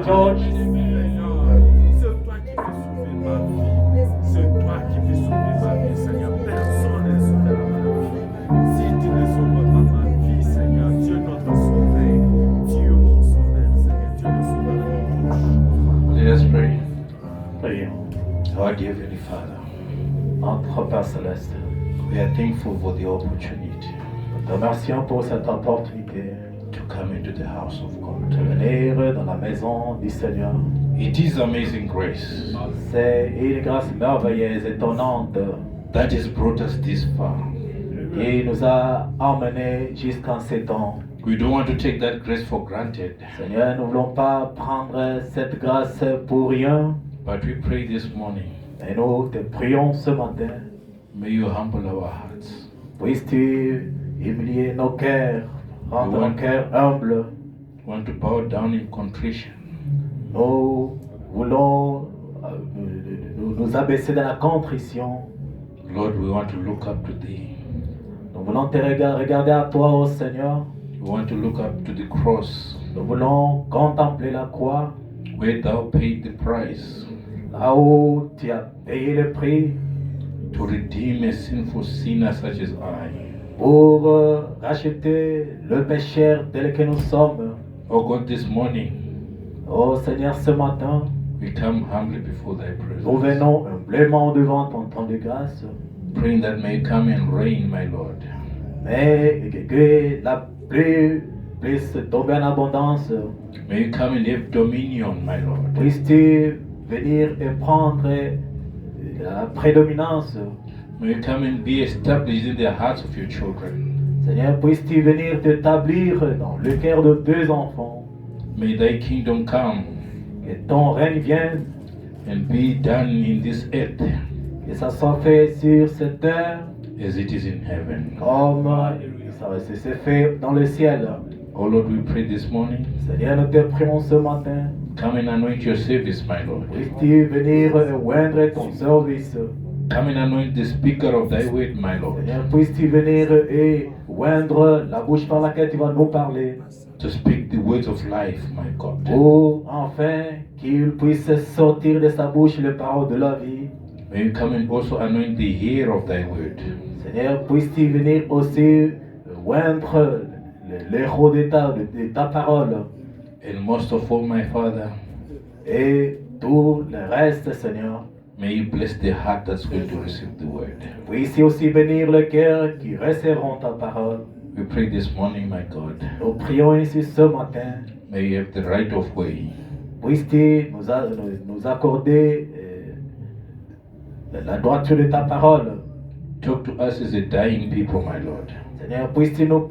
George. C'est toi qui peux sauver ma vie. C'est toi qui peux sauver ma vie, Seigneur. Personne ne sauvera ma vie. Si tu ne sauves pas ma vie, Seigneur, Dieu notre sauveur. Dieu mon sauveur, Seigneur. Dieu le sauveur. Let us pray. Prions. Our dear Heavenly Father, Notre Père Céleste, we are thankful for the opportunity nous te remercions pour cette opportunité to come into the house of God. de venir dans la maison du Seigneur. It is amazing grace C'est une grâce merveilleuse, étonnante, that has brought us this far. qui nous a emmenés jusqu'en ces temps. We don't want to take that grace for granted, Seigneur, nous ne voulons pas prendre cette grâce pour rien, but we pray this morning, et nous te prions ce matin. may you humble our hearts. Puisses-tu humilier nos cœurs, rendre nos cœurs humbles. We want to bow down in contrition. Nous voulons nous abaisser dans la contrition. Lord, we want to look up to thee. Nous voulons te regarder à toi, ô Seigneur. We want to look up to the cross, Nous voulons contempler la croix, where thou paid the price là où tu as payé le prix to redeem a sinful sinner such as I. pour racheter le pécheur tel que nous sommes. Oh God, this morning, Ô Seigneur, ce matin, we come humbly before thy nous presence, venons humblement devant ton trône de grâce. praying that may you come and reign, my Lord. Mais que la pluie puisse tomber en abondance. May you come and have dominion, my Lord. Puisses-tu venir et prendre la prédominance. May you come and be established in the hearts of your children. Seigneur, puisses-tu venir t'établir dans le cœur de deux enfants. May thy kingdom come Que ton règne vienne, and be done in this earth que ça soit fait sur cette terre as it is in heaven. comme ça c'est fait dans le ciel. Oh Lord, we pray this morning, Seigneur, nous te prions ce matin. come and anoint your service, my Lord. Puisses-tu venir oindre ton service. Come and anoint the speaker of thy word, my Lord, Seigneur, puisses-tu venir et oindre la bouche par laquelle tu vas nous parler. to speak the words of life, my God. Pour enfin qu'il puisse sortir de sa bouche les paroles de la vie. May you come and also anoint the hearer of thy word. Seigneur, puisses-tu venir aussi oindre l'héros de ta parole And most of all, my Father, et tout le reste, Seigneur. may you bless the heart that's going to receive the word. Puisses aussi bénir le cœur qui recevront ta parole. We pray this morning, my God, Nous prions ici ce matin. may you have the right of way. Puisses-tu nous accorder la droiture de ta parole. Talk to us as a dying people, my Lord. Seigneur, puisses-tu nous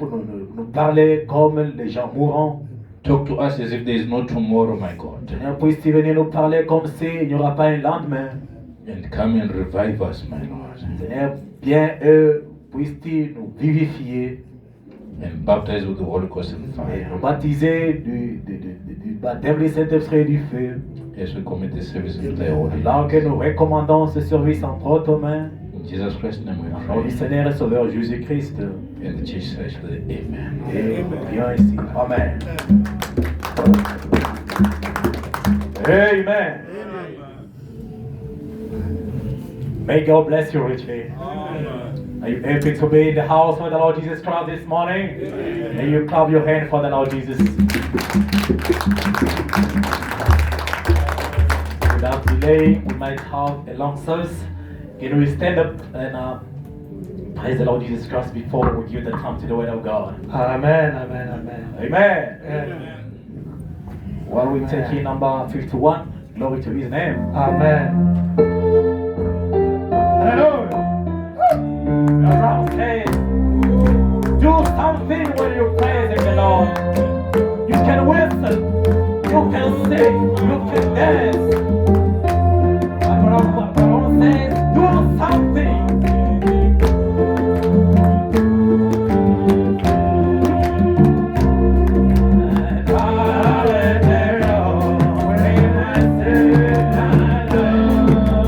parler comme les gens mourants. Talk to us as if there is no tomorrow, my God. Seigneur, puisses-tu venir nous parler comme s'il n'y aura pas un lendemain. And come and revive us, my Lord. Seigneur, bien puisses-tu nous vivifier And baptize with the Holy Ghost and et fire. nous baptiser du baptême du Saint-Esprit et du feu. As we commit the service into thy holy Alors que name. nous recommandons ce service entre tes mains. In Jesus Christ's name we Au nom du pray. Seigneur et Sauveur Jésus-Christ. And the church says, Amen. Et nous prions ici. Amen. Amen. May God bless you richly. Are you happy to be in the house of the Lord Jesus Christ this morning? May you clap your hand for the Lord Jesus. Without delay, we might have a long service. Can we stand up and praise the Lord Jesus Christ before we give the time to the Word of God? Amen, amen, amen. Amen. Amen. While we take in number 51, glory to His name. Amen. Hallelujah. Around says, do something when you're praising the Lord. You can whistle, you can sing, you can dance. But around says, do something. And I let there go when I said I love.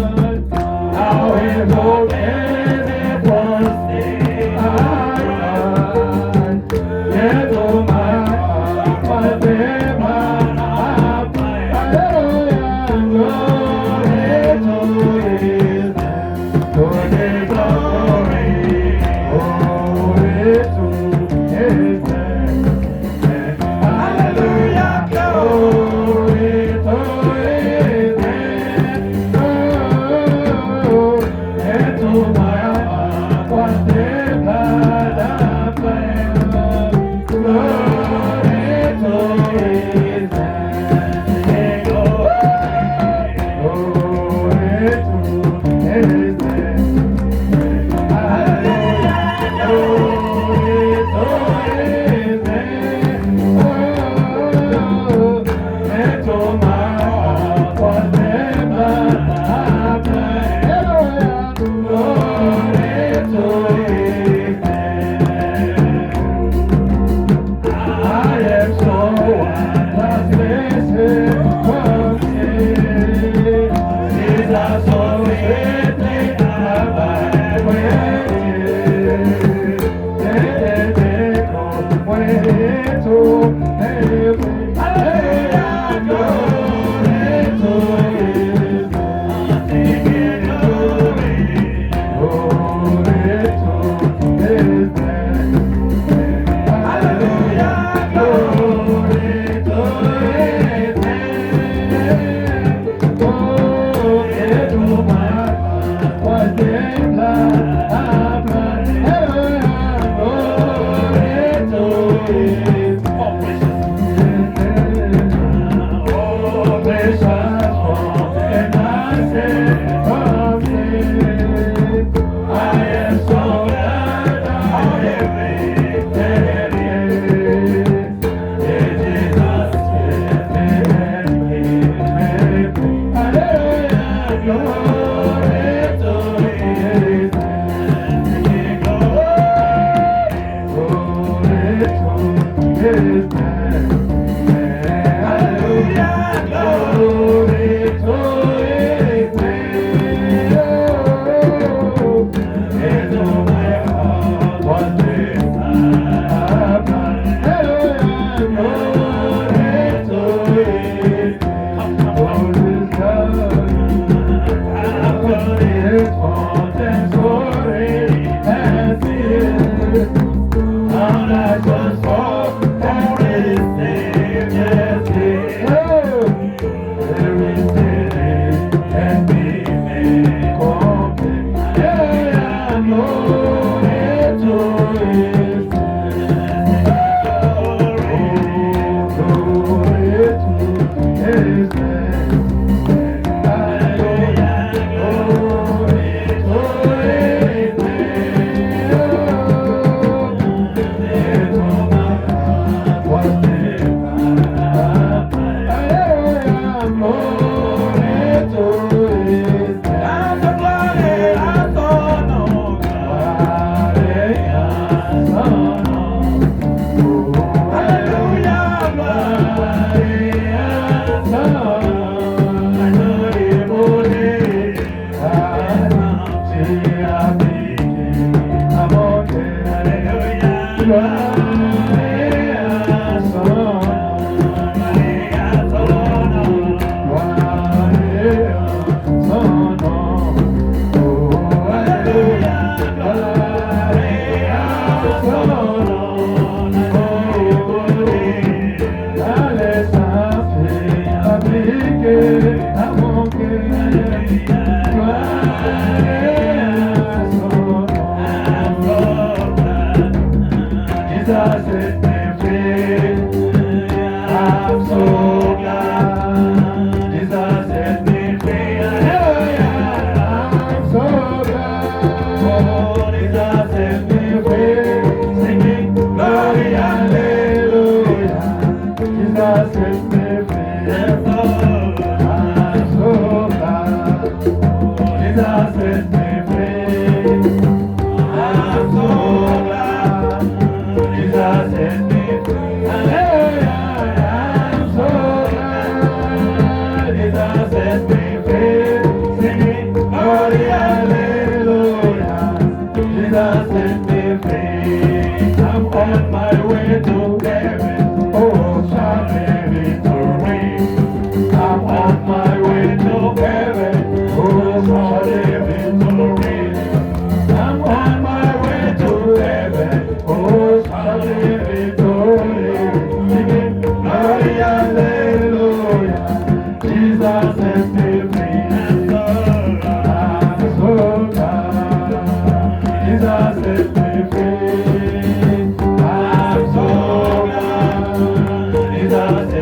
I'm not just for Yeah.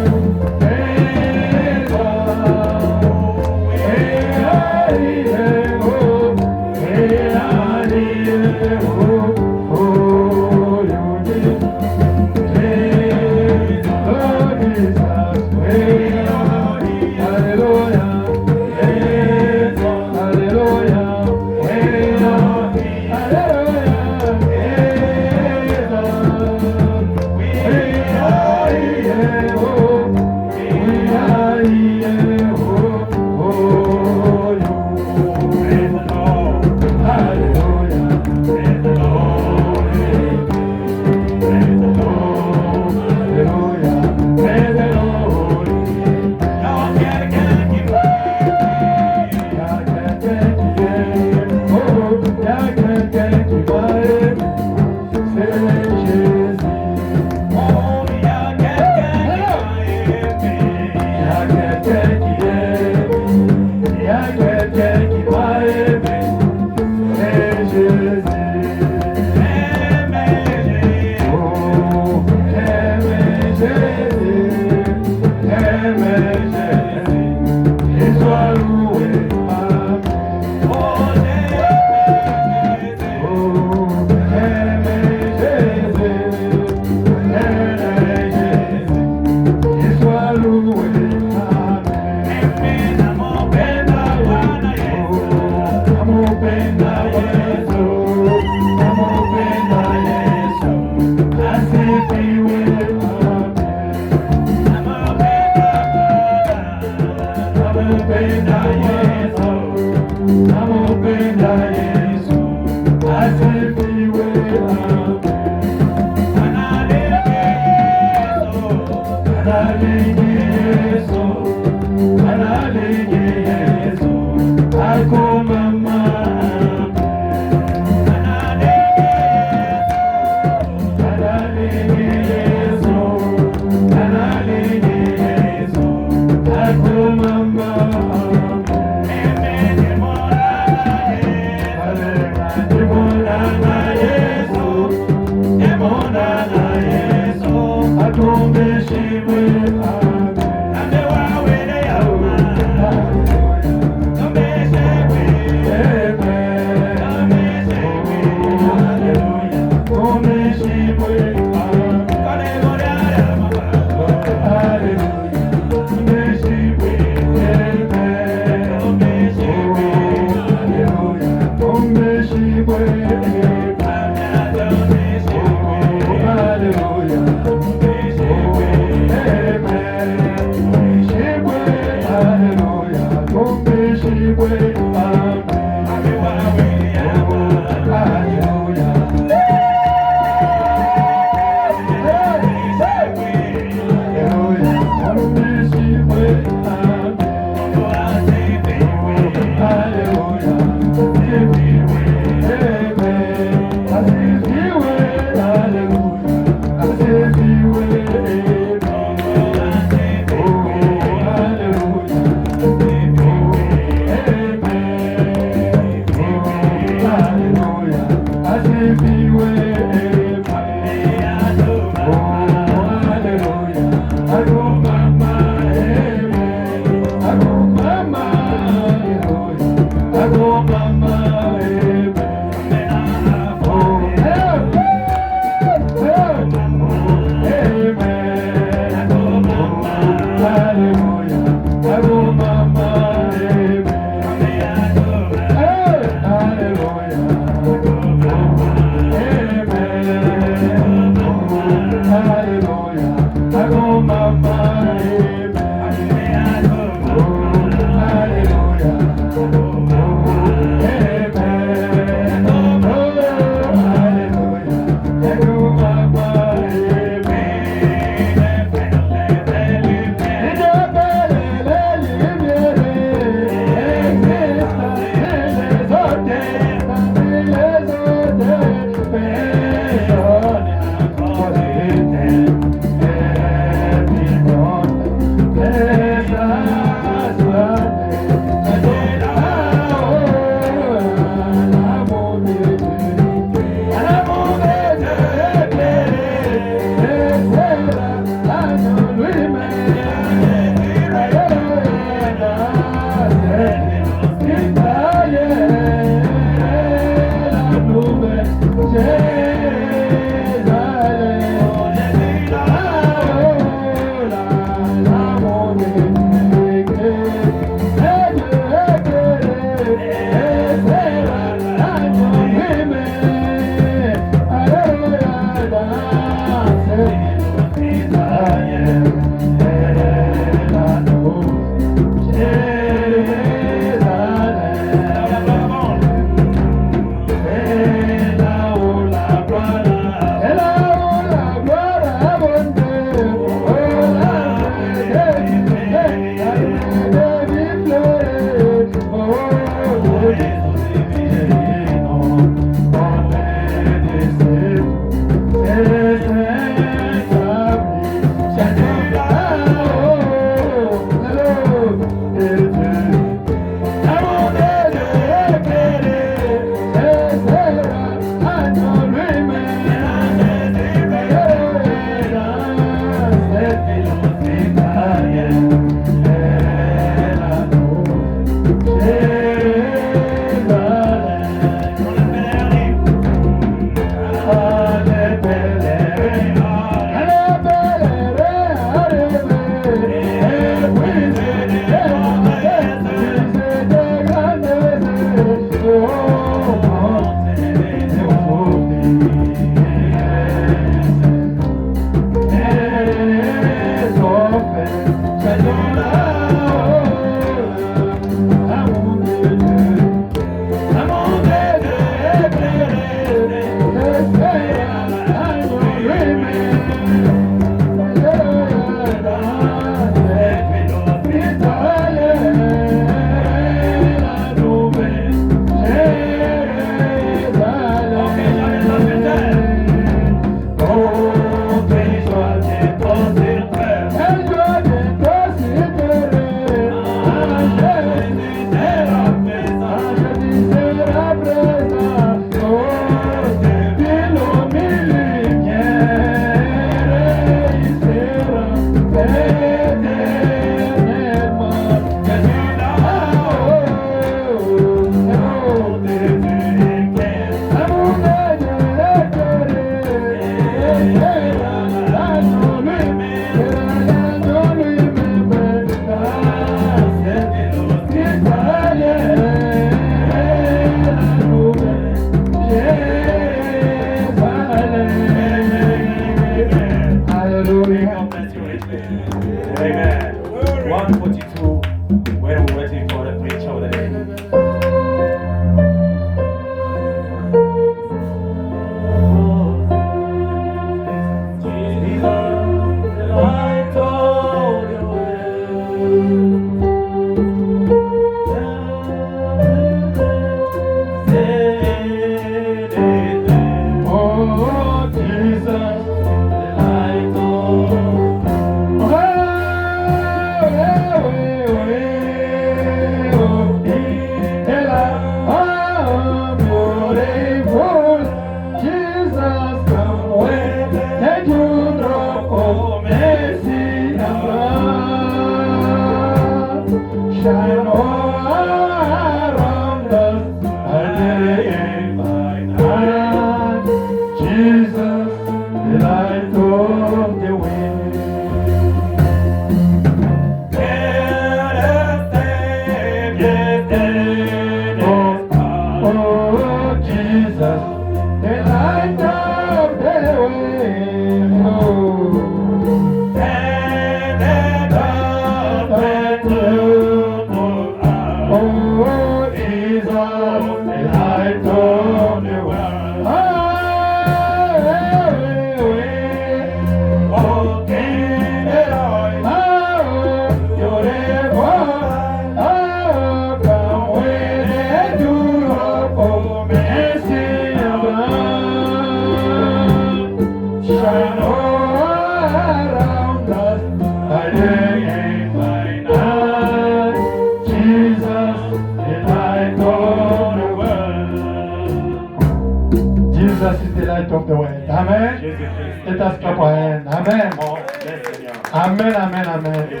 Amen, amen, amen.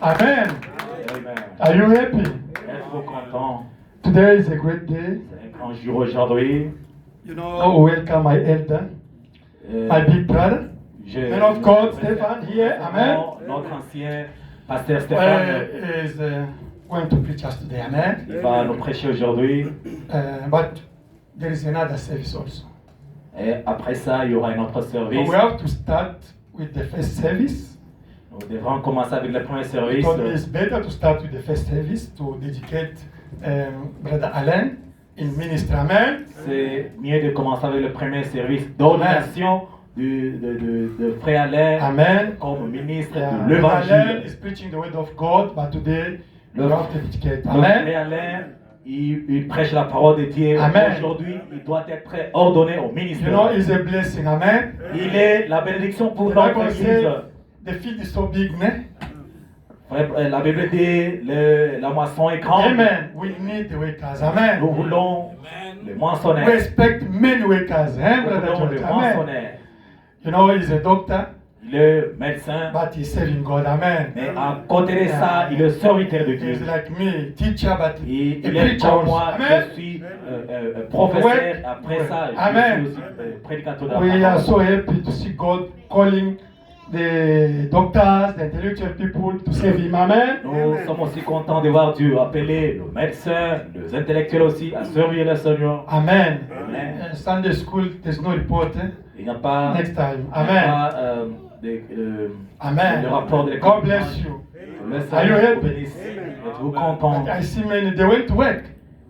Amen. Are you happy? Êtes-vous content? Today is a great day. C'est un grand jour aujourd'hui. You know, welcome my elder, my big brother, man of God, Stefan here. Amen. Notre ancien pasteur Stéphane Is going to preach us today. Amen. il va nous prêcher aujourd'hui. But there is another service also. Et après ça, il y aura un autre So service. we have to start with the first service. Nous devrons commencer avec le premier We service. thought it's better to start with the first service to dedicate Brother Alain in ministry. Amen. C'est mieux de commencer avec le premier service d'ordination de Frère Alain Amen. comme ministre Yeah, de Brother Alain l'évangile. is preaching the word of God, but today we Le- have to dedicate. Le Amen. Frère Alain, il prêche la parole de Dieu. Amen. Aujourd'hui, il doit être ordonné au You ministère. know, it's a blessing. Amen. Il est la bénédiction pour The notre Bible église. says the field is so big, ne? Frère, la Bible dit la moisson est grande. Amen. We need the workers. Amen. Nous voulons les We moissonneurs. expect many workers. Hein, Nous Brother voulons les George? Amen. moissonneurs. You know, he's a doctor, Il est médecin, but he's serving God. Amen. mais à côté de ça, il est serviteur de Dieu. He's like me, teacher, but Et a il est preacher comme also. moi, Amen. je suis professeur. Ouais. Après ça, Amen. je suis aussi prédicateur de la We are parole. so happy to see God calling the doctors, the intellectual people to save him. Amen. Nous sommes aussi contents de voir Dieu appeler les médecins, les intellectuels aussi à servir le Seigneur. Amen. Amen. Sunday school, there's no report. Eh? Il n'y a pas, Next time. il n'y a Amen. pas Amen. le rapport de God bless you. Le Are you Seigneur happy? vous bénisse. Êtes-vous contents? I see many, they went to work.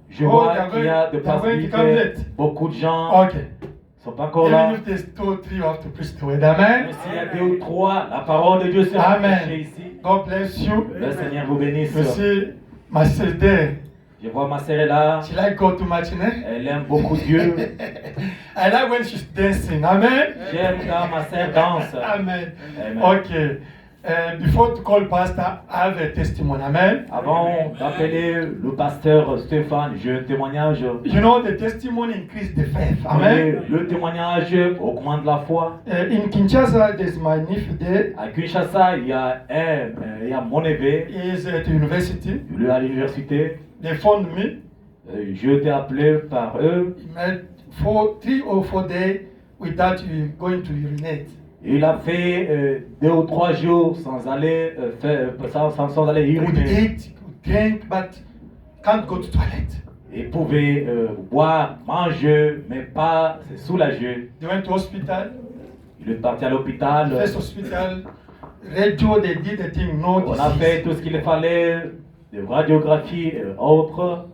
Je Oh, vois they are qu'il y a des they are going to come passagers, late. beaucoup de gens Okay. ne sont pas encore là. Even if there's 2 or 3, you have to preach the word. Amen. Même s'il y a 2 ou 3, la parole de Dieu sera Amen. prêchée ici. God bless you. Le Seigneur vous bénisse. You see, my sister there. Je vois ma sœur est là. She like God too much, né? Elle aime beaucoup Dieu. I like when she's dancing. Amen. J'aime quand ma sœur danse. Amen. Amen. Okay. Before to call pastor, I have a testimony. Amen. Avant d'appeler le pasteur Stéphane, j'ai un témoignage. You know, the testimony increase the faith. Amen. Le témoignage augmente la foi. In Kinshasa, there's my nephew there. À Kinshasa, il y a mon neveu. He is at the university. Il est à l'université. They phoned me. Je été appelé par eux. He made 3 or 4 days without you going to urinate. Il a fait 2 ou 3 jours sans aller sans aller He would uriner. eat, he would drink, but can't go to toilet. Il pouvait boire, manger, mais pas se soulager. They went to hospital. Il est parti à l'hôpital. First hospital, radio, they did the thing, no On a fait disease. tout ce qu'il fallait, des radiographies autres.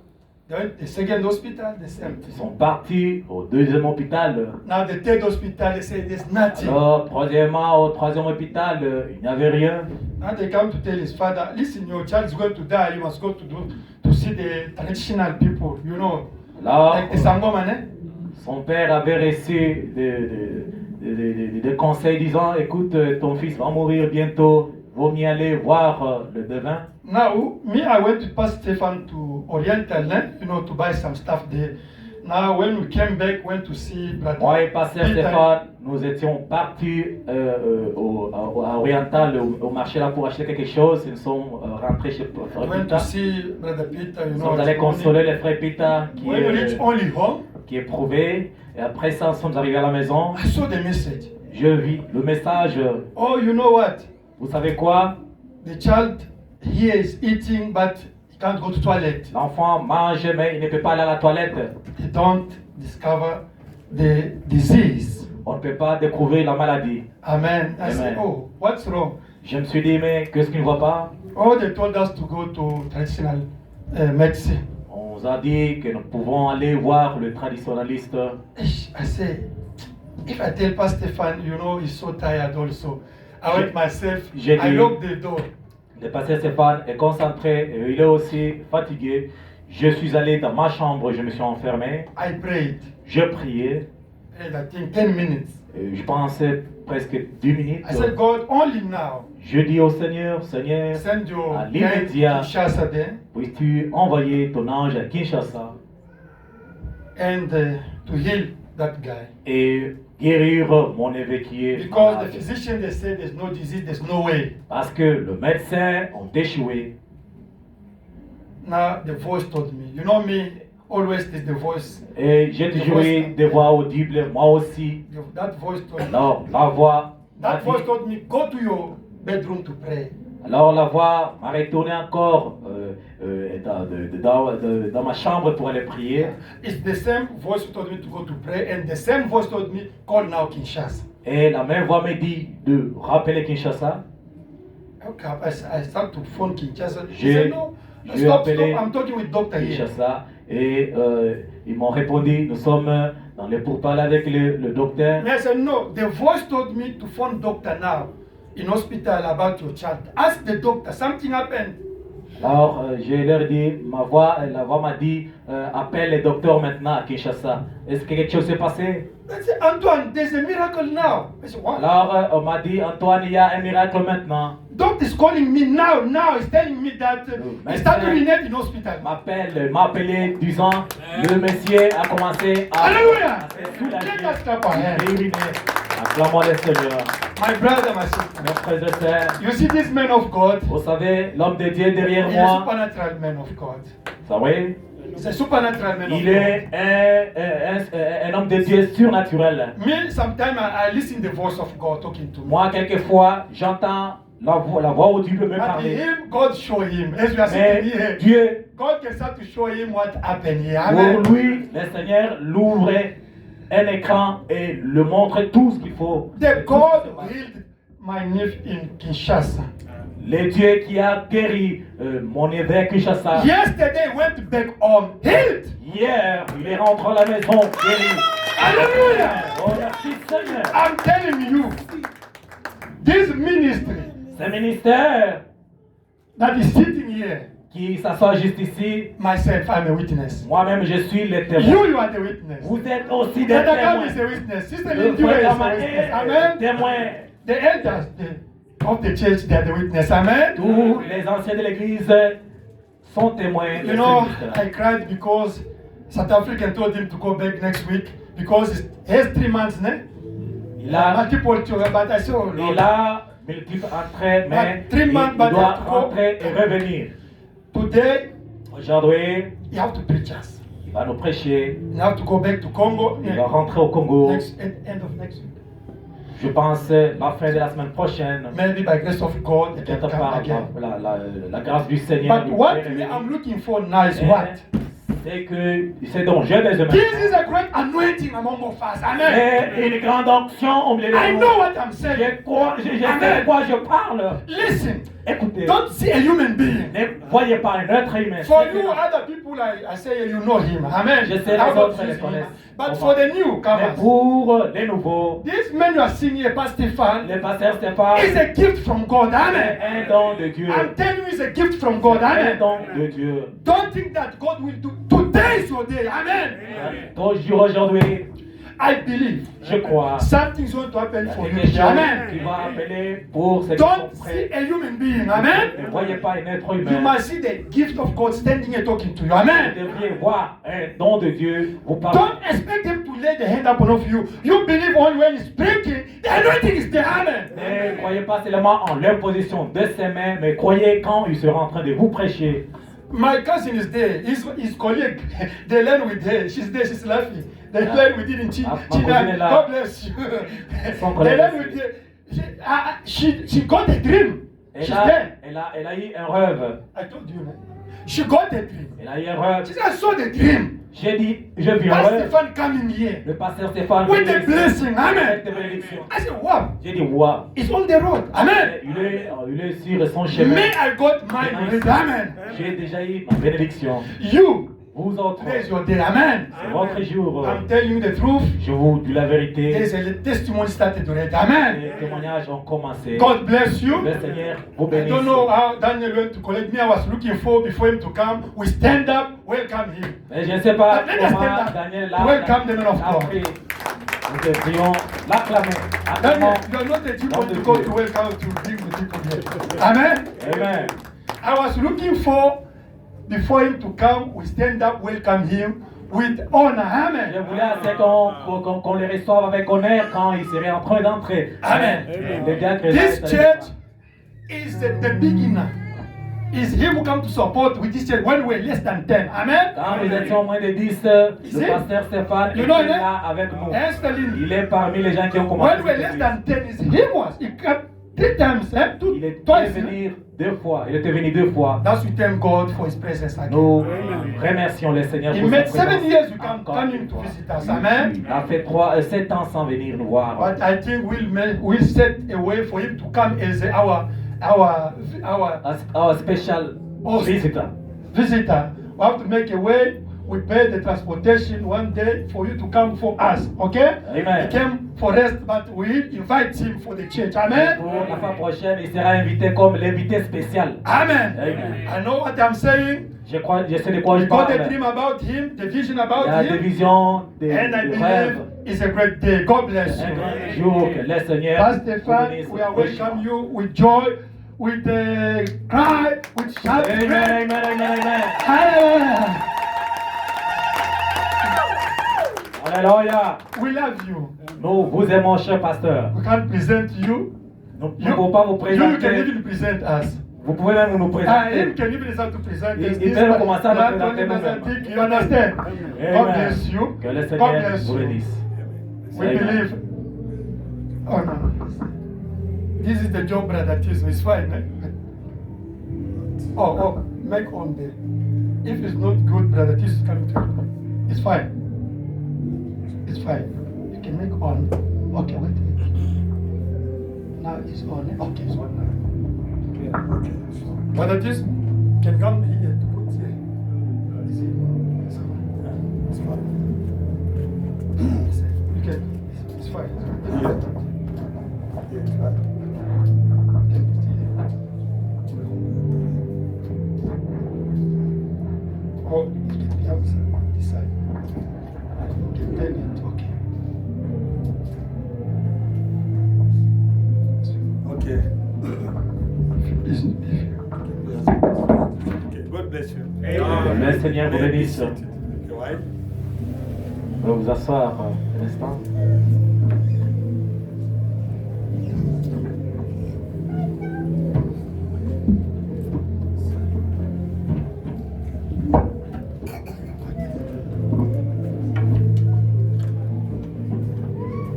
They went to the second hospital, the same Ils thing. sont partis au 2e hôpital. Now the third hospital, they say there's nothing. Alors, troisièmement, au 3e hôpital, il n'y avait rien. Now they come to tell his father, listen, your child is going to die, you must go to see the traditional people, you know, Là, like the Sangoma, né? son père avait reçu des conseils disant, écoute, ton fils va mourir bientôt, vaut mieux aller voir le devin. Now, me, I went to Pastor Stefan to Oriental, né? You know, to buy some stuff there. Now, when we came back, went to see Brother Moi et pasteur Peter. Stéphane, nous étions partis à Oriental, au marché là pour acheter quelque chose. Nous sommes rentrés chez Frère We went Peter. to see Brother Peter, you Nous know. sommes allés consoler le frère Peter When we reached only home, qui est prouvé. Et après ça, nous sommes arrivés à la maison. I saw the message. Je vis le message. Oh, you know what? Vous savez quoi? The child here is eating, but he can't go to toilet. L'enfant mange, mais il ne peut pas aller à la toilette. They don't discover the disease. On ne peut pas découvrir la maladie. Amen. I said, Amen. oh, what's wrong? Je me suis dit, mais qu'est-ce qu'il ne voit pas? Oh, they told us to go to traditional medicine. On nous a dit que nous pouvons aller voir le traditionnaliste. I say, if I tell Pastor Stefan, you know, he's so tired also. I went myself, J'ai I dit- locked the door. Le pasteur Stéphane est concentré et il est aussi fatigué. Je suis allé dans ma chambre, je me suis enfermé. I prayed. Je priais. And I think 10 minutes. Et je pensais presque 10 minutes. I said, God, only now. Je dis au Seigneur, Seigneur, Send your à hand l'immédiat, to Kinshasa there puisses-tu envoyer ton ange à Kinshasa and to heal that guy. et guérir mon neveu qui est Because the malade. physician, they said there's no disease, there's no way. Parce que le médecin ont échoué. Now the voice told me, you know me, always there's the voice. Et j'ai toujours eu des voix audibles, moi aussi. That voice told me. Alors la voix m'a That voice dit- told me, go to your bedroom to pray. alors la voix m'a retourné encore dans ma chambre pour aller prier. It's the same voice who told me to go to pray, and the same voice told me, call now Kinshasa. Et la même voix me dit de rappeler Kinshasa. Okay, I start to phone Kinshasa. He J'ai- said, no, j'ai stop, appelé I'm talking with doctor here. Kinshasa. Et ils m'ont répondu, nous sommes dans les pourparlers avec le docteur. And I said, no, the voice told me to phone doctor now in hospital about your child. Ask the doctor, something happened. Alors, je leur dis, la voix m'a dit, appelle les docteurs maintenant à Kinshasa. Est-ce que quelque chose s'est passé? I said, Antoine, there's a miracle now. I said, what? Alors, on m'a dit, Antoine, il y a un miracle maintenant. Doctor is calling me now. He's telling me that he started to urinate in hospital. Il m'a appelé, disant, le monsieur a commencé à Alléluia. soulager Let us clap our hands. et uriner. Acclamons le Seigneur. My brother, my sister. Mes frères et sœurs, You see this man of God? vous savez, l'homme de Dieu derrière He's a moi, supernatural man of God. vous savez, He's a supernatural man of il God. est un homme de Dieu surnaturel. Me, sometimes I listen the voice of God talking to me. Moi, quelquefois, j'entends la voix audible me But parler. him, God show him. As you are Mais sitting here, Dieu, God can start to show him what happened here. pour Amen. lui, le Seigneur l'ouvrait un écran et le montre tout ce qu'il faut. The God healed my nephew in Kinshasa. Le Dieu qui a guéri mon évêque Kinshasa. Yesterday he went back home healed. Hier, il est rentré à la maison guéri. Hallelujah. Oh, merci Seigneur. I'm telling you, this ministry Ce ministère that is sitting here, qui s'assoit juste ici, myself, I'm a witness. moi-même je suis le témoin. You are the witness. Vous êtes aussi des Brother Gam témoins. is a witness. Sister Le Lindy is frère a Gam witness. est Amen. témoin. The elders of the church, they are the witness. Amen. Tous les anciens de l'église sont témoins de You ce know, ministère. I cried because South African told him to go back next week because he has 3 months, ne? Il a, Multiple children, but I said, oh, Lord. il a multiple entrées, mais But 3 il months, but doit to go. rentrer et revenir. Today, Aujourd'hui, you have to preach us. il va nous prêcher. You have to go back to Congo Il va rentrer au Congo. end of next week. Je pense la fin de la semaine prochaine. Maybe by grace of God, he can Peut-être come par again. la grâce du Seigneur. But what I'm looking for now is what? C'est que c'est donc j'ai besoin. This is a great anointing among of us. Amen. C'est une grande onction au milieu de I nous. know what I'm saying. Je sais de quoi je parle. Listen, Écoutez, don't see a human being. ne voyez pas un être humain. For you, other people, I say you know him. Amen. Je sais, les How autres about les him? connaissent. But for the Mais newcomers, pour les nouveaux, this man you are seeing here, Pastor Stefan, le pasteur Stéphane is a gift from God. est Amen. un don de Dieu. I'm telling you, it's a gift from God. Un Amen. don de Dieu. Don't think that God will do. Today is your day. Amen. Aujourd'hui, I believe je crois. something's going to happen Il y a for you. quelque chose qui Amen. va appeler pour ceux qui sont Don't see prêts. a human being. Amen. Ne voyez pas un être You humain. must see the gift of God standing here talking to you. Vous Amen. devriez voir un don de Dieu vous parler. Don't expect him to lay the hand upon of you. You believe only when he's speaking. The anointing is there. Amen. Ne croyez pas seulement en l'imposition de ses mains, mais croyez quand il sera en train de vous prêcher. My cousin is there. His colleague, they learn with her. She's there. She's laughing. They learn with it in China. Ma cousine est là. God bless you. Son They collègue learn aussi. with her. She got a dream. She's there. Elle a eu un rêve. I told you, man. She got a dream. Elle a eu un rêve. She said, I saw the dream. J'ai dit, je vis un Pastor rêve. Stefan coming here Le pasteur Stéphane with vient the ici blessing. avec Amen. des bénédictions. I said, wow. J'ai dit, wow. It's on the road. Amen. Il est sur son chemin. Me, I got mine already. Amen. J'ai déjà eu ma bénédiction. You, Vous autres, today's your day. Amen. c'est votre jour. I'm telling you the truth. Je vous dis la vérité. There's a testimony started already. Amen. Les témoignages ont commencé. God bless you. Le Seigneur vous I bénisse. don't know how Daniel went to collect me. I was looking for before him to come. We stand up, welcome him. Mais je ne sais pas But let us comment stand up. Daniel l'a Welcome the man of God. pris. Nous devrions l'acclamer. Daniel, Acclamons. you are not the people Lord to of go you. to welcome to bring the people here. Amen. Amen. I was looking for before him to come. We stand up, welcome him with honor. Je Amen. voulais assez qu'on les reçoive avec honneur quand ils seraient en train d'entrer. Amen. Les gars que This church is the beginner. Is him who come to support with this church when we're less than 10. Amen. Quand nous étions moins de 10, Is le it? pasteur Stéphane You était know, eh? là avec nous. Esther Il est parmi les gens qui ont commencé. when we're less than 10, is him was. He came 3 times, Il est twice. venu 2 fois. Il était venu 2 fois. That's we thank God for his presence again. Nous remercions le Seigneur He pour sa made présence. 7 years you come Encore coming une to fois. visit us. Amen. Il a fait 7 ans sans venir nous voir. But I think we'll set a way for him to come as our Our special Oh. visitor. visitor. We have to make a way we paid the transportation one day for you to come for us, okay? Amen. He came for rest, but we invite him for the church. Amen? Pour la fois prochaine, il sera invité comme l'invité spécial. Amen. Amen. I know what I'm saying. Je sais de quoi je We got parle. a dream about him, the vision Il y a about des him, visions, des and I rêves. believe it's a great day. God bless Un you. grand jour que le Seigneur Pastor vous Stefan, bénisse we are richement. welcome you with joy, with cry, with shout. Amen, amen, amen, amen. Hallelujah. Alléluia. We love you. Nous vous aimons, cher pasteur. We can't present you. Nous ne pouvons pas vous You can présenter. even present us. Vous pouvez même nous Him présenter. can even start to present us. Il This peut commencer à nous not présenter only nous-mêmes. Mozambique, you understand? God bless you. Que le God Seigneur bless vous you. bénisse. We Amen. believe. Oh no. This is the job, brother Tiso. It's fine. Eh? Oh, make on the. If it's not good, brother Tiso is coming to you. It's fine. It's fine. You can make on. Okay, wait. Now it's on. Okay, it's on now. Brother Tiso can come here to put here. Is it? It's fine. Okay, it's fine. Yeah, it's fine. Oh, it can be outside, this side. You can turn it, okay. Okay. Okay, God bless you. Le Seigneur vous bénisse. Okay, right? Vous pouvez vous asseoir un instant.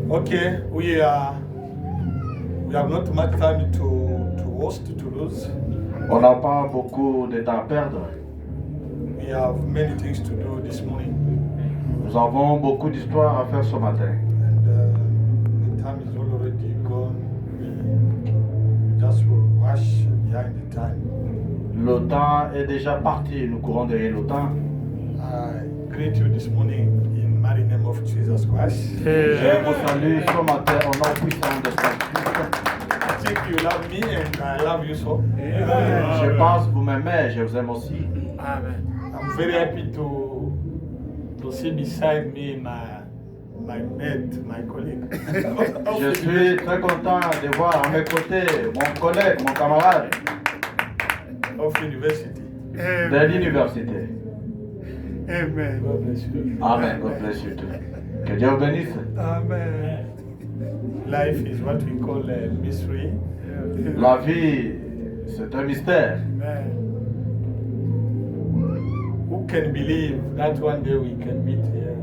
Okay, we have not much time to host, to lose. On n'a pas beaucoup de temps à perdre. We have many things to do this morning, Nous avons beaucoup d'histoires à faire ce matin. and the time is already gone. We just rush behind the time. Le temps est déjà parti, nous courons derrière le temps. I greet you this morning in mighty name of Jesus Christ. Je vous salue ce matin au nom puissant de Saint-Christ. I think you love me and I love you so. Je pense que vous m'aimez, je vous aime aussi. I'm very happy to see beside me my mate, my colleague. Je suis très content de voir à mes côtés mon collègue, mon camarade of university. de l'université. Amen. God bless you. Amen. God bless you too. Que Dieu vous bénisse. Amen. Life is what we call a mystery. La vie, c'est un mystère. Who can believe that one day we can meet here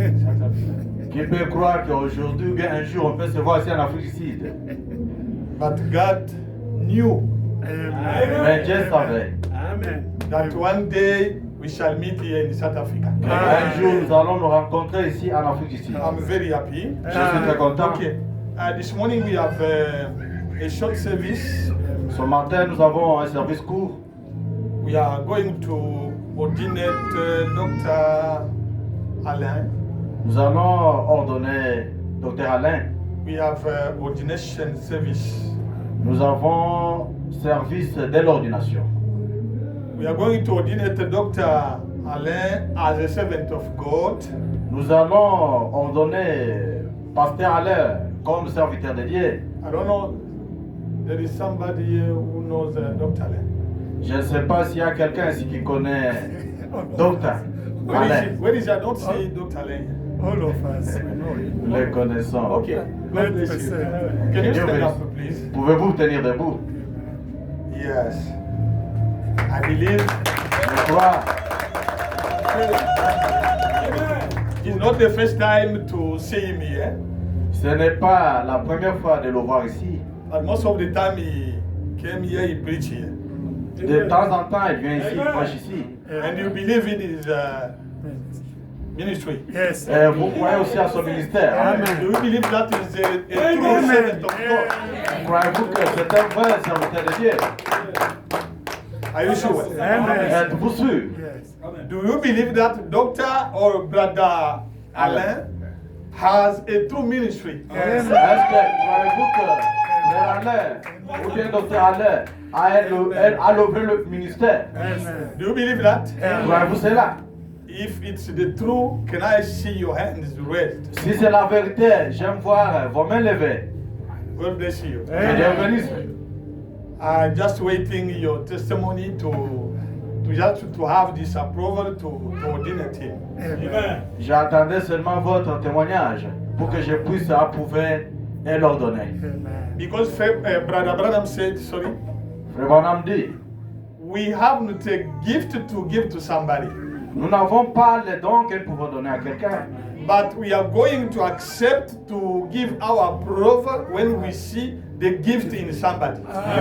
in South Africa? Qui peut croire qu'aujourd'hui ou bien un jour on peut se voir ici en Afrique du Sud? But God knew Mais Dieu savait that one day we shall meet here in South Africa. qu'un jour nous allons nous rencontrer ici en Afrique du Sud. I'm very happy. Je suis très content. Okay. This morning we have a short service. Ce matin, nous avons un service court. We are going to ordinate Dr. Alain. Nous allons ordonner Dr Alain. We have ordination service. Nous avons service de l'ordination. We are going to ordinate Dr. Alain as a servant of God. Nous allons ordonner Pasteur Alain comme serviteur de Dieu. I don't know, there is somebody here who knows Dr. Alain. Je ne sais pas s'il y a quelqu'un ici qui connaît Dr Alain. Where is he? I don't see Dr. Alain. All of us, we know it. Nous les connaissons. Okay, God bless you. Can you stand up, please? Pouvez-vous tenir debout? Yes. I believe Je crois. it's not the first time to see him here, Ce n'est pas la première fois de le voir ici. but most of the time he came here, he preached here. De temps en temps, il vient ici, il prêche ici. And you believe in his ministry. Yes. Et vous croyez aussi à son ministère. Amen. Do you believe that is a true servant of God? Croyez-vous que c'est un vrai serviteur de Dieu? Are you sure? Êtes-vous sûr? Yes. Do you believe that Doctor or Brother Alain has a true ministry? Est-ce que croyez-vous que Frère Alain ou bien Docteur Alain a l'ouvert le ministère? Do you believe that? Croyez-vous cela? If it's the truth, can I see your hands raised? Si c'est la vérité, j'aime voir vos mains levées. God bless you. Que Dieu vous bénisse. I'm just waiting your testimony to have this approval to ordain him. Amen. J'attendais seulement votre témoignage pour que je puisse approuver et l'ordonner. Because Brother Branham said, sorry, Frère Branham dit, we have not a gift to give to somebody, nous n'avons pas les dons que nous pouvons donner à quelqu'un, but we are going to accept to give our approval when we see the gift in somebody.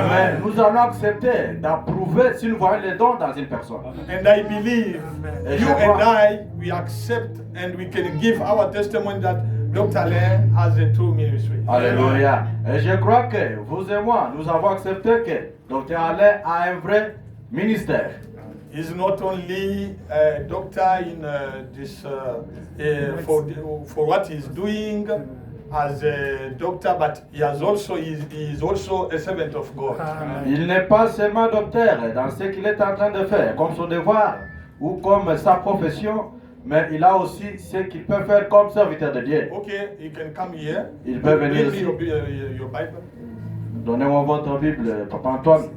mais nous allons accepter d'approuver si nous voyons les dons dans une personne. And I believe Et you je and crois- I, we accept and we can give our testimony that Dr. Alain has a true ministry. Alléluia. Et je crois que vous et moi, nous avons accepté que Dr. Alain a un vrai ministère. He's not only a doctor in for what he's doing as a doctor, but he is also a servant of God. Il n'est pas seulement docteur dans ce qu'il est en train de faire, comme son devoir ou comme sa profession, mais il a aussi ce qu'il peut faire comme serviteur de Dieu. Okay, you can come here. Il peut venir Give me ici. your Bible. Donnez-moi votre Bible, Papa Antoine.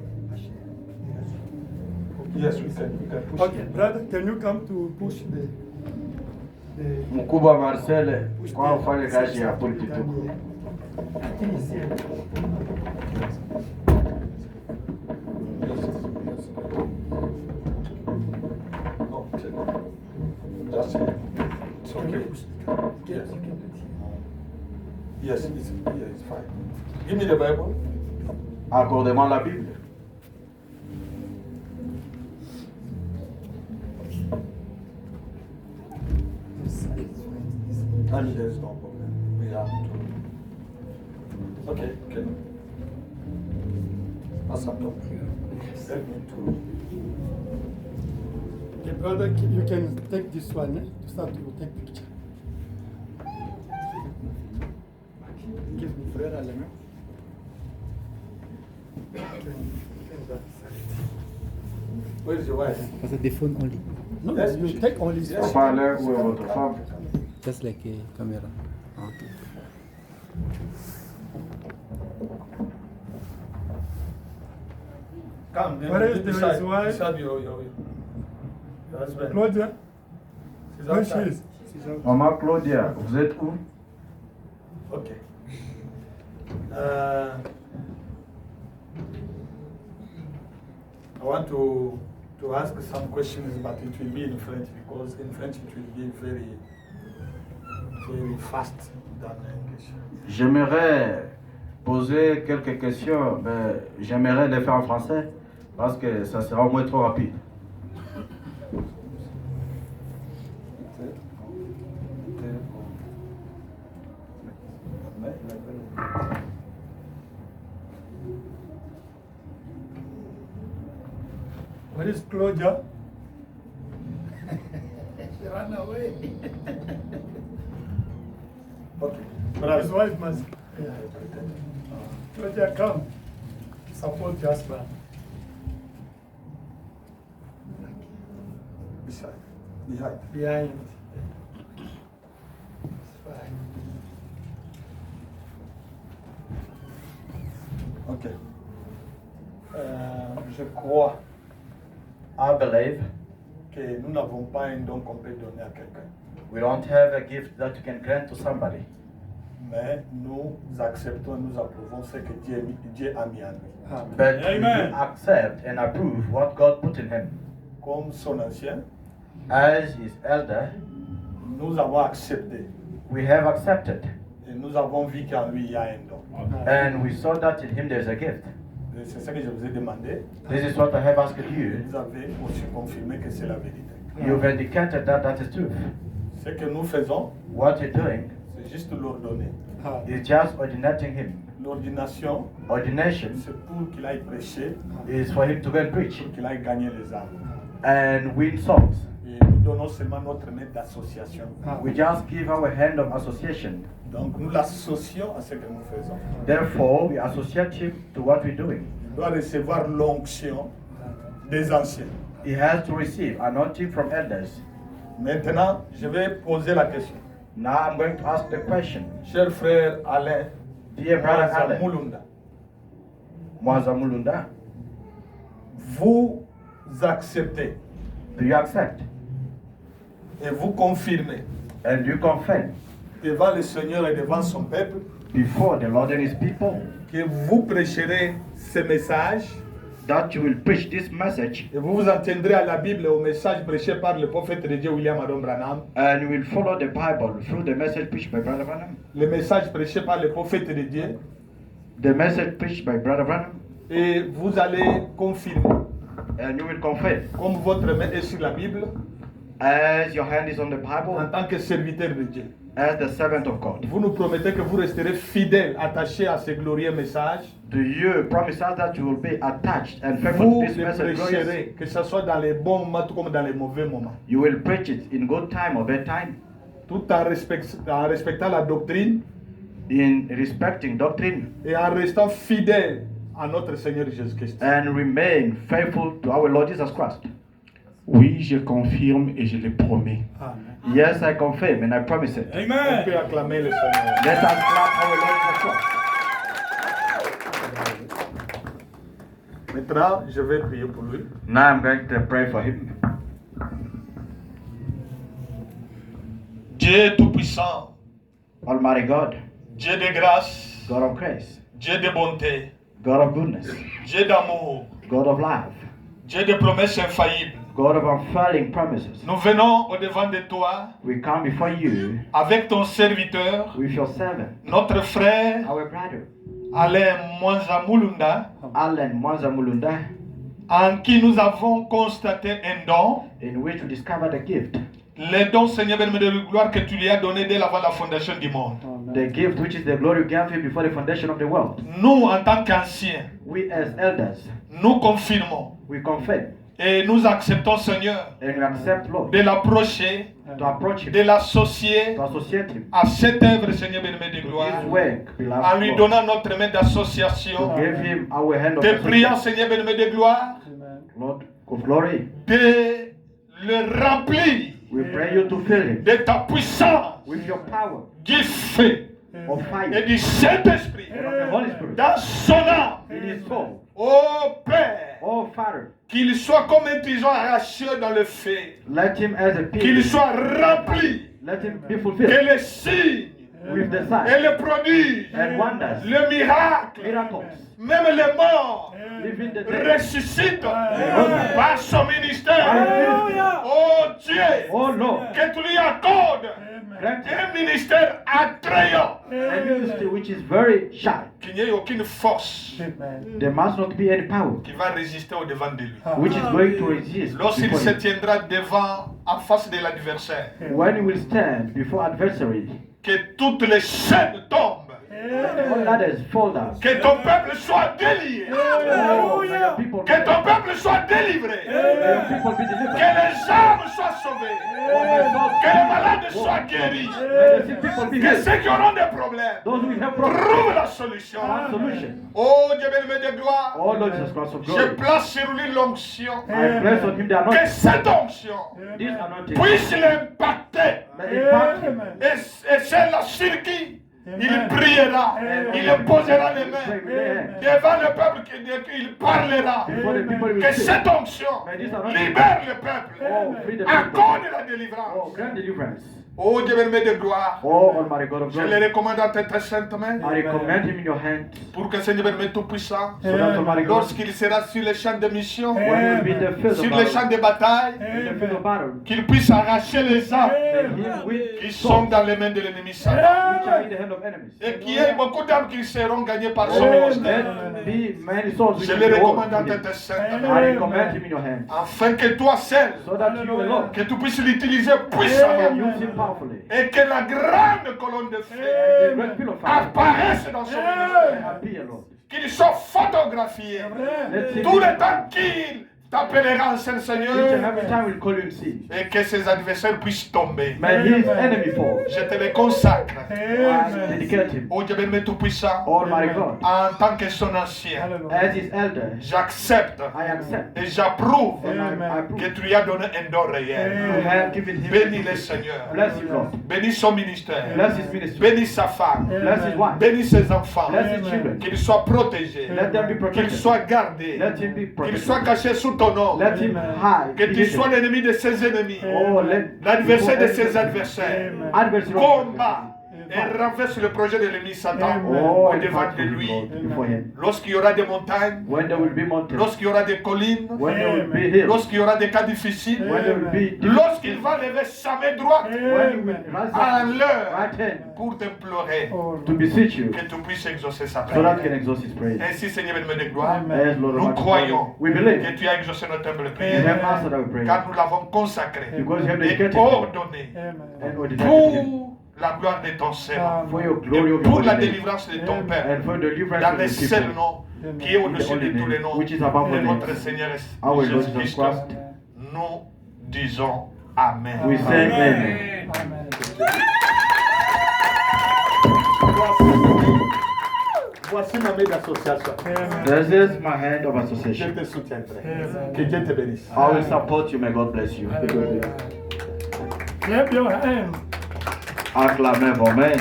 Yes, we can push. Okay, brother, can you come to push the Mkubwa Marcel, kwa ufanye kazi ya politiki. Just it's okay. Yes. Yes, it's fine. Give me the Bible. Accordez-moi la Bible. And there's no problem. We have to. Okay, okay. Pass up. Help me to. Okay, brother, you can take this one to start to take picture. Give me frère à la main. Where is your wife? Because the phone only, No, Yes, you she- take only yes. this. Papa Alain, où est votre femme? just like a camera. Okay. Come. Where is the beside, wife? beside your husband. Claudia, She's where she outside. is? She's out. Maman Claudia, vous êtes où? Okay. I want to ask some questions, but it will be in French because in French it will be very fast than English. J'aimerais poser quelques questions, mais j'aimerais les faire en français parce que ça sera au moins trop rapide. Where is Claudia? She ran away. Okay. His wife must. Yeah. Claudia, come. Support your husband. Beside. Behind. Behind. It's fine. Ok. Je crois I believe que nous n'avons pas un don qu'on peut donner à quelqu'un. we don't have a gift that you can grant to somebody, Mais nous acceptons et nous approuvons ce que Dieu a mis en lui. but Amen. we accept and approve what God put in him. Comme son ancien, As his elder, nous avons accepté we have accepted, et nous avons vu qu'en lui il y a un don. and we saw that in him there's a gift. Et c'est ce que je vous ai demandé. This is what I have asked you. Vous avez aussi confirmé que c'est la vérité. You've indicated that that is true. Ce que nous faisons, What you're doing c'est juste l'ordonner. is just ordinating him. L'ordination, Ordination c'est pour qu'il aille prêcher, is for him to go and preach pour qu'il aille gagner les âmes. and win souls. Et nous donnons seulement notre main d'association. We just give our hand of association. Donc nous l'associons à ce que nous faisons. Therefore, we associate him to what we're doing. Il doit recevoir l'onction des anciens. He has to receive anointing from elders. Maintenant, je vais poser la question. Now I'm going to ask the question. Cher frère Alain, Dear brother Alain Mulunda, Mwazamulunda, vous acceptez do you accept et vous confirmez and you confess devant le Seigneur et devant son peuple before the Lord and his people que vous prêcherez ce message that you will preach this message et vous vous entendrez à la Bible au message prêché par le prophète de Dieu William Adon Branham, and you will follow the Bible through the message preached by Brother Branham, le message prêché par le prophète de Dieu, the message preached by Brother Branham, et vous allez confirmer. and you will confess Comme votre main est sur la Bible, as your hand is on the en Bible, tant que serviteur de Dieu, as the servant of God. vous nous promettez que vous resterez fidèles, attachés à ce glorieux message. Do you promise us that you will be attached and faithful Vous to this le message? Glorious? prêcherez, que ce soit dans les bons moments comme dans les mauvais moments, You will preach it in good time or bad time, tout en respectant la doctrine in respecting doctrine, et en restant fidèle à notre Seigneur Jésus-Christ. and remain faithful to our Lord Jesus Christ. Oui, je confirme et je le promets. Yes, I confirm and I promise it. On peut acclamer le Seigneur. Let us clap our Lord Jesus Christ. Maintenant, je vais prier pour lui. Now I'm going to pray for him. Dieu Tout-Puissant, Almighty God, Dieu de grâce, God of grace, Dieu de bonté, God of goodness, Dieu d'amour, God of love, Dieu de promesses infaillibles. God of unfailing promises. Nous venons au-devant de toi We come before you avec ton serviteur, with your servant, notre frère our brother, Alain Mwanzamulunda, Alan Mwanzamulunda, en qui nous avons constaté un don. in which we discovered a gift. Les dons, Seigneur, béni de gloire que tu lui as donné dès avant la fondation du monde. The gift which is the glory you gave him before the foundation of the world. Nous, en tant qu'anciens, We as elders, nous confirmons we confess et nous acceptons, Seigneur, and we accept, Lord, de l'approcher, to approach him, de l'associer to associate him à cette œuvre, Seigneur, béni de to gloire, his work, beloved en lui Lord. donnant notre main d'association. To give him our hand of Te prions, association. Seigneur, béni de gloire, Lord of glory, de le remplir we pray you to fill him de ta puissance, with your power du feu of et fire du Saint-Esprit and of the Holy Spirit dans son âme. in his soul. Ô Père, Oh Father, qu'il soit comme un pigeon arraché dans le feu, let him as a qu'il pig, soit rempli, let him be que fulfilled les signes with the et signs les prodiges, and wonders, le miracle, miracles, même les morts living the dead. ressuscitent par son ministère. Oh Dieu, Oh Lord, que tu lui accordes grant him un ministère attrayant, a ministry which is very shy. qu'il n'y ait aucune force There must not be any power qui va résister au devant de lui. which is going to resist Lorsqu'il before se him. tiendra devant, en face de l'adversaire, When he will stand before adversary, que toutes les chaînes tombent, all ladders fall down. que ton peuple soit délié, Oh, may your people que ton peuple soit délivré, may your people be que delivered. les âmes soient sauvées, que les malades soient guéris, May the sick people be que healed. ceux qui auront des problèmes Those who have problems, trouvent la solution. find solution. Oh Dieu béni de gloire, Oh Lord Jesus Christ of je glory, place sur lui l'onction, I place on him the que anointing. cette onction This anointing puisse l'impacter. may impact him. Et c'est là sur qui il priera, il posera les mains devant le peuple, qu'il parlera. Before the people will Que say, cette onction libère le peuple, accorde la oh, délivrance. grant deliverance. Oh Dieu béni de gloire, Oh Almighty God of je le glory, recommande à tes très saintes mains I recommend him in your hands, pour que Seigneur béni tout-puissant, so that Almighty God, lorsqu'il sera sur les champs de mission, when he will be in the field of sur les champs battle, de bataille, in the field of battle, qu'il puisse arracher les âmes may him with qui souls sont dans les mains de l'ennemi Satan. which are in the hand of enemies. Et qu'il y ait beaucoup d'âmes qui seront gagnées par son Oh, ministère. let be many souls which Je will le be recommande à won. tes saintes I mains, recommend him in your hands, afin que toi seul, so that you alone que tu puisses l'utiliser can puissamment use him powerfully. Et que la grande colonne de The feu great pillar of fire apparaisse dans son ministère. appear, Lord. Qu'il soit photographié. Let him Tout be- le temps qu'il t'appellera en Saint Each and Seigneur. every time we'll call you in sin. Et que ses adversaires puissent tomber. May his enemy fall. Je te les consacre. I dedicate him. Ô Dieu bien Tout-Puissant, Almighty God. en tant que son ancien, As his elder, j'accepte I accept et j'approuve and I approve. que tu lui as donné un don réel. You have given him. Bénis le Seigneur. Bless him, Lord. Bénis son ministère. Bless his ministry. Bénis sa femme. Bless his wife. Bénis ses enfants. Bless his children. Qu'il soit protégé. Let them be Qu'il protected. soit gardé. Let him be Qu'il protected. soit caché sous ton nom. Let him hide. Que tu sois l'ennemi de ses ennemis. Oh, let L'adversaire de ses adversaires. adversary of Combat et renverse le projet de l'ennemi Satan Oh, au devant de lui. before him. Lorsqu'il y aura des montagnes, When there will be mountains, lorsqu'il y aura des collines, when there will be hills, lorsqu'il y aura des cas difficiles, when there will be lorsqu'il va lever sa main droite when he will rise à up l'heure right hand pour t'implorer to beseech you, que tu puisses exaucer sa so that he prière. can exhaust his praise. Ainsi, Seigneur bien-aimé de gloire, As Lord nous Almighty, croyons we believe que tu as exaucé notre humble you prière, have answered our prayer car nous l'avons consacré because you have et dedicated him ordonné and ordained him pour la gloire de ton serment for your glory et of pour your la name délivrance de ton Père and for the deliverance dans of le the seul people. nom qui est au-dessus de tous les noms Which is above de all notre names. Seigneur Our Lord Jesus Jésus-Christ. Christ. Nous disons Amen. We say amen. Voici ma main d'association. This is my hand of Je association. te soutiendrai. Que Dieu te bénisse. I will support you. May God bless you. Clap your hands. Acclamez vos mains.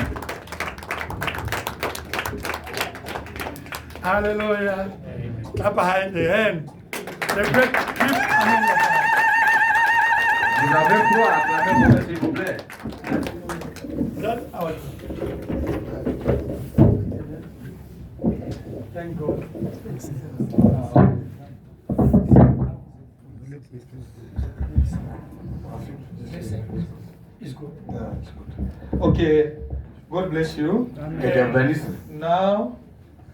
Hallelujah. Clap behind the hand. The great gift among us. Vous avez quoi? Acclamez vos mains, s'il vous plaît. That's our. Thank God. It's good. Okay. God bless you. Que Dieu bénisse. Now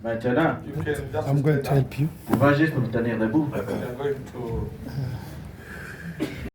Maintenant, you can just. I'm going to help you. tu vas juste me tenir debout. We are going to